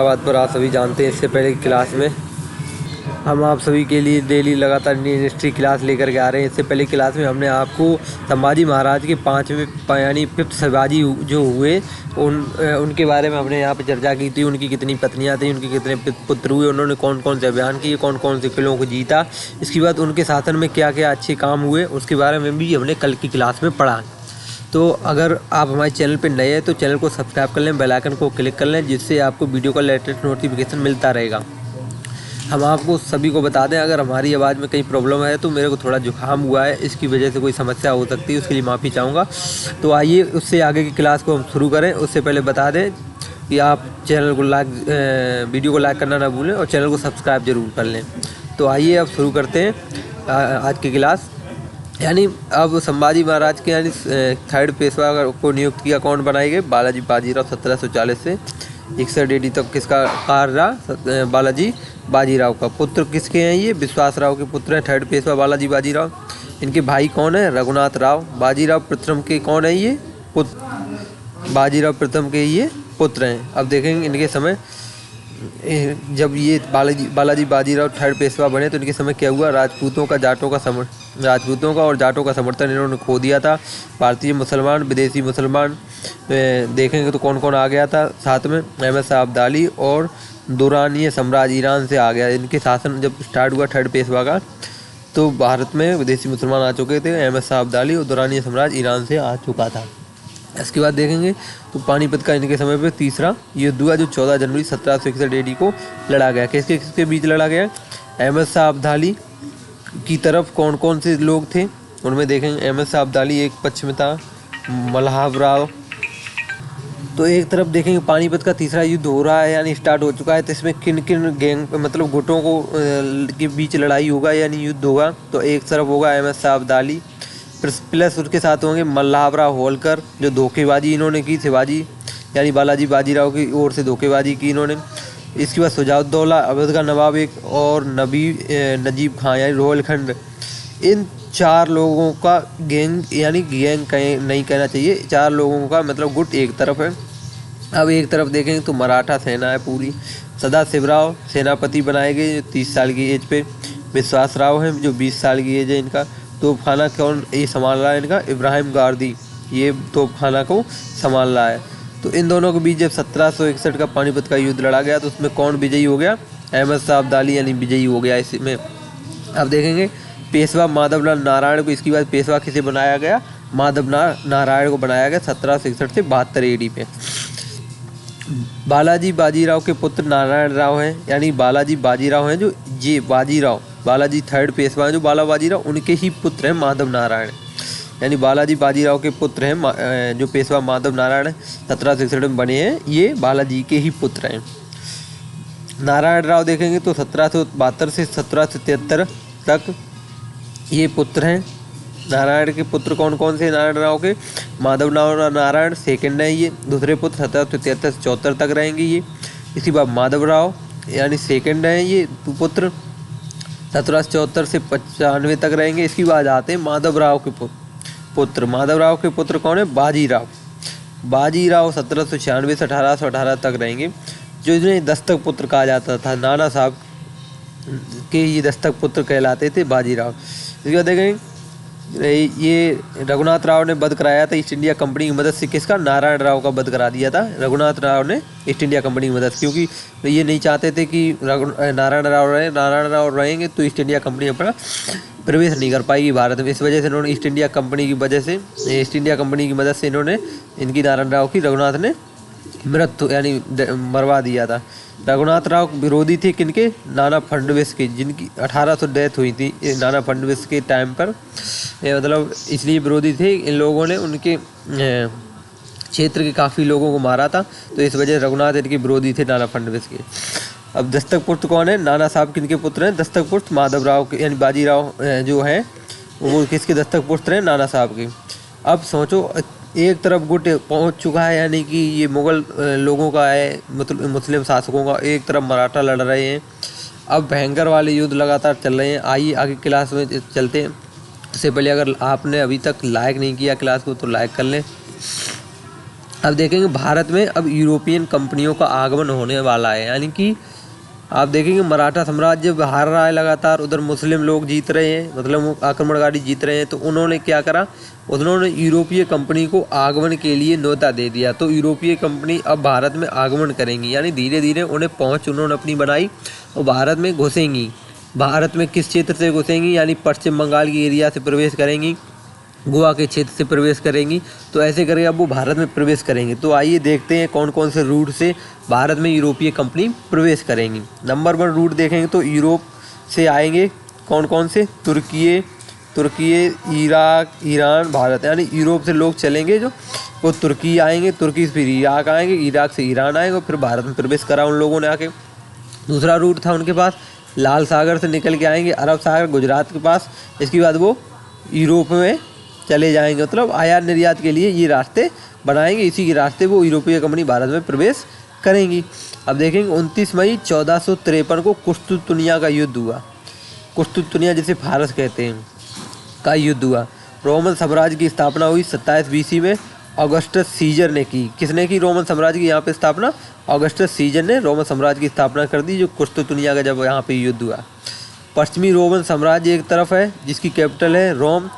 बात पर आप सभी जानते हैं। इससे पहले की क्लास में हम आप सभी के लिए डेली लगातार इंडियन हिस्ट्री क्लास लेकर के आ रहे हैं। इससे पहले क्लास में हमने आपको संभाजी महाराज के 5वें यानी 5th शिवाजी जो हुए उनके बारे में हमने यहाँ पे चर्चा की थी। उनकी कितनी पत्नियाँ थी, उनके कितने पुत्र हुए, उन्होंने कौन कौन से अभियान किए, कौन कौन से किलों को जीता, इसके बाद उनके शासन में क्या क्या अच्छे काम हुए, उसके बारे में भी हमने कल की क्लास में पढ़ा। तो अगर आप हमारे चैनल पर नए हैं तो चैनल को सब्सक्राइब कर लें, बेल आइकन को क्लिक कर लें, जिससे आपको वीडियो का लेटेस्ट नोटिफिकेशन मिलता रहेगा। हम आपको सभी को बता दें, अगर हमारी आवाज़ में कहीं प्रॉब्लम है तो मेरे को थोड़ा जुकाम हुआ है, इसकी वजह से कोई समस्या हो सकती है, उसके लिए माफ़ी चाहूँगा। तो आइए उससे आगे की क्लास को हम शुरू करें। उससे पहले बता दें कि आप चैनल को वीडियो को लाइक करना ना भूलें और चैनल को सब्सक्राइब ज़रूर कर लें। तो आइए अब शुरू करते हैं आज की क्लास। यानी अब संभाजी महाराज के यानी 3rd पेशवा को नियुक्त किया, कौन बनाए गए? बालाजी बाजीराव। 1740 से 61 AD तक किसका कार्य रहा? बालाजी बाजीराव का। पुत्र किसके हैं? ये विश्वासराव के पुत्र हैं 3rd पेशवा बालाजी बाजीराव। इनके भाई कौन है? रघुनाथ राव। बाजीराव प्रथम के कौन है? ये पुत्र, बाजीराव प्रथम के ये पुत्र हैं। अब देखेंगे इनके समय, जब ये बालाजी बाजीराव 3rd पेशवा बने तो इनके समय क्या हुआ? राजपूतों का और जाटों का समर्थन इन्होंने खो दिया था। भारतीय मुसलमान, विदेशी मुसलमान देखेंगे तो कौन कौन आ गया था साथ में? अहमद शाह अब्दाली और दुरानी साम्राज्य ईरान से आ गया। इनके शासन जब स्टार्ट हुआ 3rd पेशवा का तो भारत में विदेशी मुसलमान आ चुके थे। अहमद शाह अब्दाली और दुरानी साम्राज्य ईरान से आ चुका था। इसके बाद देखेंगे तो पानीपत का इनके समय पे तीसरा युद्ध हुआ, जो 14 जनवरी 1761 AD को लड़ा गया। किसके किसके बीच लड़ा गया? अहमद शाह अब्दाली की तरफ कौन कौन से लोग थे उनमें देखेंगे। अहमद शाह अब्दाली एक पक्ष में था, मल्हार राव। तो एक तरफ देखेंगे पानीपत का तीसरा युद्ध हो रहा है, यानी स्टार्ट हो चुका है। तो इसमें किन किन गैंग मतलब गुटों को के बीच लड़ाई होगा यानी युद्ध होगा? तो एक तरफ होगा अहमद शाह अब्दाली, प्लस उसके साथ होंगे मल्हार राव होलकर, जो धोखेबाजी इन्होंने की शिवाजी यानी बालाजी बाजीराव की ओर से धोखेबाजी की इन्होंने। इसके बाद शुजाउद्दौला, अवध का नवाब एक, और नजीब खां यानी रोहिलखंड। इन 4 लोगों का गैंग यानी गैंग नहीं कहना चाहिए, 4 लोगों का मतलब गुट एक तरफ है। अब एक तरफ देखेंगे तो मराठा सेना है पूरी। सदाशिवराव सेनापति बनाए गए जो 30 साल की एज पे। विश्वासराव है जो 20 साल की एज है इनका। तोपखाना कौन ये संभाल रहा है? इनका इब्राहिम गारदी, ये तोपखाना को संभाल रहा है। तो इन दोनों के बीच जब 1761 का पानीपत का युद्ध लड़ा गया तो उसमें कौन विजयी हो गया? अहमद शाह अब्दाली यानी विजयी हो गया इसमें। अब देखेंगे पेशवा माधवलाल नारायण को, इसके बाद पेशवा किसे बनाया गया? माधवलाल नारायण को बनाया गया 1761 से 72 AD पे। बालाजी बाजीराव के पुत्र नारायण राव हैं, यानी बालाजी बाजीराव हैं जो ये बाजीराव बालाजी 3rd पेशवा हैं जो बाला बाजीराव, उनके ही पुत्र हैं माधव नारायण, यानी बालाजी बाजीराव के पुत्र हैं जो पेशवा माधव नारायण 1761 में बने हैं, ये बालाजी के ही पुत्र हैं। नारायण राव देखेंगे तो 1772 से 1773 तक ये पुत्र हैं। नारायण के पुत्र कौन कौन से? नारायण राव के माधव नारायण सेकंड है, ये दूसरे पुत्र 1773 से 74 तक रहेंगे ये। इसके बाद माधव राव यानी सेकंड है ये पुत्र, 1774 से 95 तक रहेंगे। इसके बाद आते हैं माधव राव के पुत्र। माधव राव के पुत्र कौन है? बाजीराव 1796 से 1818 तक रहेंगे, जो इन्हें दस्तक पुत्र कहा जाता था। नाना साहब के ये दस्तक पुत्र कहलाते थे बाजीराव। इसके बाद देखेंगे ये रघुनाथ राव ने वध कराया था ईस्ट इंडिया कंपनी की मदद से। किसका? नारायण राव का वध करा दिया था रघुनाथ राव ने ईस्ट इंडिया कंपनी की मदद से, क्योंकि ये नहीं चाहते थे कि नारायण राव रहेंगे तो ईस्ट इंडिया कंपनी अपना प्रवेश नहीं कर पाएगी भारत में। इस वजह से इन्होंने ईस्ट इंडिया कंपनी की मदद से इन्होंने इनकी नारायण राव की रघुनाथ ने मृत्यु यानी मरवा दिया था। रघुनाथ राव विरोधी थे किनके? नाना फडणवीस के, जिनकी 1800 डेथ हुई थी नाना फडणवीस के टाइम पर। मतलब इसलिए विरोधी थे, इन लोगों ने उनके क्षेत्र के काफ़ी लोगों को मारा था, तो इस वजह से रघुनाथ इनके विरोधी थे नाना फडणवीस के। अब दस्तक पुत्र कौन है? नाना साहब किनके पुत्र हैं? दस्तक पुत्र माधव राव के, यानी बाजीराव जो है वो किसके दस्तक पुत्र हैं? नाना साहब के। अब सोचो एक तरफ गुट पहुंच चुका है, यानी कि ये मुग़ल लोगों का है, मतलब मुस्लिम शासकों का, एक तरफ मराठा लड़ रहे हैं। अब भयंकर वाले युद्ध लगातार चल रहे हैं। आइए आगे क्लास में चलते हैं। इससे पहले अगर आपने अभी तक लाइक नहीं किया क्लास को तो लाइक कर लें। अब देखेंगे भारत में अब यूरोपियन कंपनियों का आगमन होने वाला है, यानी कि आप देखेंगे मराठा साम्राज्य हार रहा है लगातार, उधर मुस्लिम लोग जीत रहे हैं, मतलब आक्रमणकारी जीत रहे हैं। तो उन्होंने क्या करा, उन्होंने यूरोपीय कंपनी को आगमन के लिए न्योता दे दिया। तो यूरोपीय कंपनी अब भारत में आगमन करेंगी, यानी धीरे धीरे उन्हें पहुँच उन्होंने अपनी बनाई और भारत में घुसेंगी। भारत में किस क्षेत्र से घुसेंगी, यानी पश्चिम बंगाल की एरिया से प्रवेश करेंगी, गोवा के क्षेत्र से प्रवेश करेंगी। तो ऐसे करके अब वो भारत में प्रवेश करेंगे। तो आइए देखते हैं कौन कौन से रूट से भारत में यूरोपीय कंपनी प्रवेश करेंगी। नंबर 1 रूट देखेंगे तो यूरोप से आएंगे कौन कौन से, तुर्की, इराक, ईरान, भारत, यानी यूरोप से लोग चलेंगे जो वो तुर्की आएंगे, तुर्की से फिर इराक आएंगे, इराक से ईरान आएंगे और फिर भारत में प्रवेश करा उन लोगों ने आके। दूसरा रूट था उनके पास, लाल सागर से निकल के आएंगे अरब सागर गुजरात के पास, इसके बाद वो यूरोप में चले जाएंगे, मतलब आयात निर्यात के लिए ये रास्ते बनाएंगे, इसी के रास्ते वो यूरोपीय कंपनी भारत में प्रवेश करेंगी। अब देखेंगे 29 मई 1453 को कुस्तुतुनिया का युद्ध हुआ। कुस्तुतुनिया जिसे फारस कहते हैं का युद्ध हुआ। रोमन साम्राज्य की स्थापना हुई 27 BC में ऑगस्टस सीजर ने की। किसने की रोमन साम्राज्य की यहाँ पे स्थापना? ऑगस्टस सीजर ने रोमन साम्राज्य की स्थापना कर दी, जो कुस्तुतुनिया का जब यहाँ पे युद्ध हुआ। पश्चिमी रोमन साम्राज्य एक तरफ है जिसकी कैपिटल है रोम,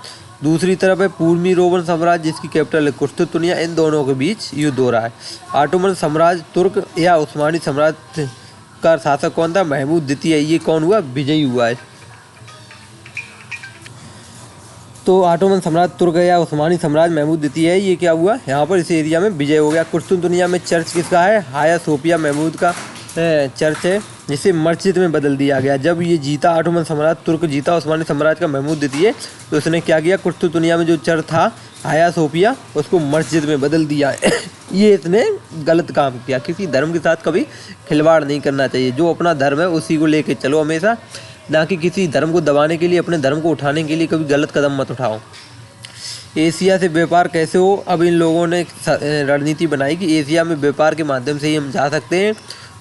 दूसरी तरफ है पूर्वी रोमन साम्राज्य जिसकी कैपिटल है कुस्तुतुनिया। इन दोनों के बीच युद्ध हो रहा है। ऑटोमन साम्राज्य तुर्क या उस्मानी साम्राज्य का शासक कौन था? महमूद द्वितीय। ये कौन हुआ? विजयी हुआ है। तो ऑटोमन साम्राज्य तुर्क या उस्मानी साम्राज्य महमूद द्वितीय है, ये क्या हुआ यहाँ पर इस एरिया में विजय हो गया। कुस्तुतुनिया में चर्च किसका है? हाया सोफिया महमूद का चर्च है, जिसे मस्जिद में बदल दिया गया। जब ये जीता ऑटोमन साम्राज्य तुर्क जीता उस्मानी साम्राज्य का महमूद द्वितीय, तो उसने क्या किया, कुस्तुतुनिया में जो चर्च था हाया सोफिया उसको मस्जिद में बदल दिया। ये इसने गलत काम किया। किसी धर्म के साथ कभी खिलवाड़ नहीं करना चाहिए। जो अपना धर्म है उसी को लेके चलो हमेशा, ना कि किसी धर्म को दबाने के लिए, अपने धर्म को उठाने के लिए कभी गलत कदम मत उठाओ। एशिया से व्यापार कैसे हो? अब इन लोगों ने रणनीति बनाई कि एशिया में व्यापार के माध्यम से ही हम जा सकते हैं।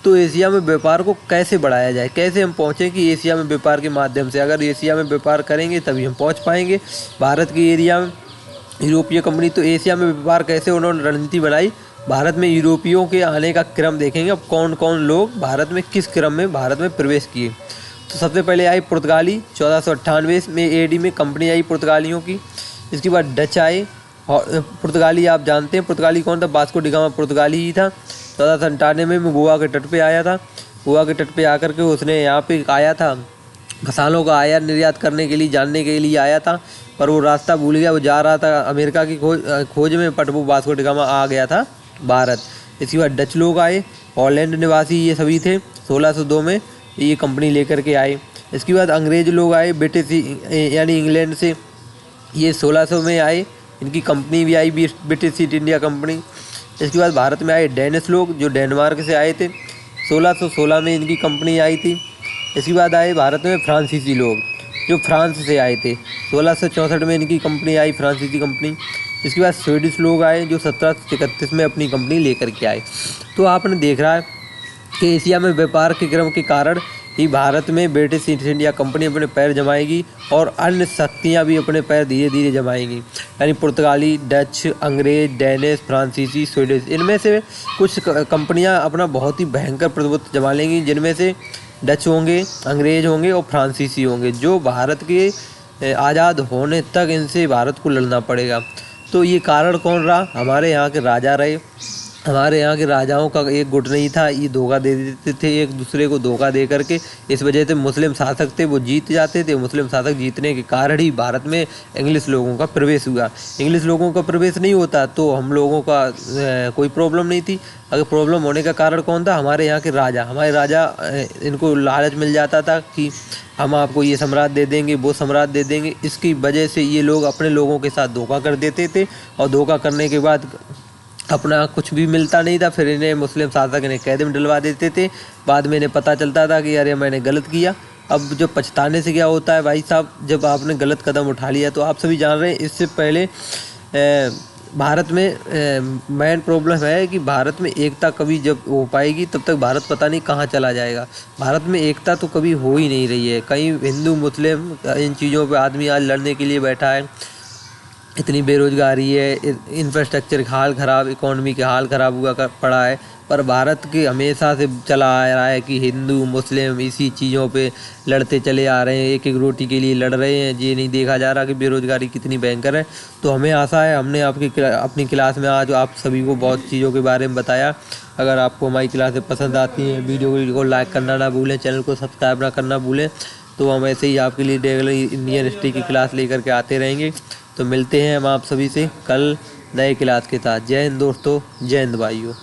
तो एशिया में व्यापार को कैसे बढ़ाया जाए, कैसे हम पहुँचें कि एशिया में व्यापार के माध्यम से, अगर एशिया में व्यापार करेंगे तभी हम पहुँच पाएंगे भारत की एरिया में यूरोपीय कंपनी। तो एशिया में व्यापार कैसे उन्होंने रणनीति बनाई, भारत में यूरोपियों के आने का क्रम देखेंगे। अब कौन कौन लोग भारत में किस क्रम में भारत में प्रवेश किए। तो सबसे पहले आई पुर्तगाली 1498 में AD में कंपनी आई पुर्तगालियों की। इसके बाद डच आए। और पुर्तगाली आप जानते हैं पुर्तगाली कौन था? वास्को डी गामा पुर्तगाली ही था। 1497 में गोवा के तट पे आया था। गोवा के तट पे आकर के उसने यहाँ पे आया था, मसालों का आयात निर्यात करने के लिए, जानने के लिए आया था, पर वो रास्ता भूल गया। वो जा रहा था अमेरिका की खोज में, बट वो वास्को डी गामा आ गया था भारत। इसके बाद डच लोग आए, हॉलैंड निवासी ये सभी थे। 1602 में ये कंपनी लेकर के आए। इसके बाद अंग्रेज लोग आए, ब्रिटिश यानी इंग्लैंड से, ये 1600 में आए। इनकी कंपनी भी आई, ब्रिटिश ईस्ट इंडिया कंपनी। इसके बाद भारत में आए डेनिश लोग, जो डेनमार्क से आए थे। 1616 में इनकी कंपनी आई थी। इसके बाद आए भारत में फ्रांसीसी लोग, जो फ्रांस से आए थे। 1664 में इनकी कंपनी आई, फ्रांसीसी कंपनी। इसके बाद स्वीडिश लोग आए, जो 1731 में अपनी कंपनी लेकर के आए। तो आपने देख रहा है कि एशिया में व्यापार के क्रम के कारण ही भारत में ब्रिटिश ईस्ट इंडिया कंपनी अपने पैर जमाएगी और अन्य शक्तियाँ भी अपने पैर धीरे धीरे जमाएंगी। यानी पुर्तगाली, डच, अंग्रेज, डेनिश, फ्रांसीसी, स्वीडिश, इनमें से कुछ कंपनियाँ अपना बहुत ही भयंकर प्रभुत्व जमा लेंगी, जिनमें से डच होंगे, अंग्रेज होंगे और फ्रांसीसी होंगे, जो भारत के आज़ाद होने तक इनसे भारत को लड़ना पड़ेगा। तो ये कारण कौन रहा? हमारे यहाँ के राजा रहे। हमारे यहाँ के राजाओं का एक गुट नहीं था, ये धोखा दे देते थे एक दूसरे को, धोखा दे करके। इस वजह से मुस्लिम शासक थे वो जीत जाते थे। मुस्लिम शासक जीतने के कारण ही भारत में इंग्लिश लोगों का प्रवेश हुआ। इंग्लिश लोगों का प्रवेश नहीं होता तो हम लोगों का कोई प्रॉब्लम नहीं थी। अगर प्रॉब्लम होने का कारण कौन था? हमारे यहाँ के राजा। हमारे राजा, इनको लालच मिल जाता था कि हम आपको ये सम्राट दे देंगे, वो सम्राट दे देंगे। इसकी वजह से ये लोग अपने लोगों के साथ धोखा कर देते थे और धोखा करने के बाद अपना कुछ भी मिलता नहीं था। फिर इन्हें मुस्लिम शासक इन्हें कैद में डलवा देते थे। बाद में इन्हें पता चलता था कि अरे मैंने गलत किया। अब जब पछताने से क्या होता है भाई साहब, जब आपने गलत कदम उठा लिया। तो आप सभी जान रहे हैं, इससे पहले भारत में मेन प्रॉब्लम है कि भारत में एकता कभी जब हो पाएगी तब तक भारत पता नहीं कहाँ चला जाएगा। भारत में एकता तो कभी हो ही नहीं रही है। कहीं हिंदू मुस्लिम इन चीज़ों पे आदमी आज लड़ने के लिए बैठा है। इतनी बेरोजगारी है, इंफ्रास्ट्रक्चर का हाल ख़राब, इकोनॉमी का हाल ख़राब हुआ पड़ा है। पर भारत के हमेशा से चला आ रहा है कि हिंदू मुस्लिम इसी चीज़ों पे लड़ते चले आ रहे हैं, एक एक रोटी के लिए लड़ रहे हैं। ये नहीं देखा जा रहा कि बेरोजगारी कितनी भयंकर है। तो हमें आशा है हमने अपनी क्लास में आज आप सभी को बहुत चीज़ों के बारे में बताया। अगर आपको हमारी क्लासें पसंद आती हैं, वीडियो को लाइक करना ना भूलें, चैनल को सब्सक्राइब ना करना भूलें। तो हम ऐसे ही आपके लिए रेगुलर इंडियन हिस्ट्री की क्लास लेकर के आते रहेंगे। तो मिलते हैं हम आप सभी से कल नए क्लास के साथ। जय हिंद दोस्तों, जय हिंद भाइयों।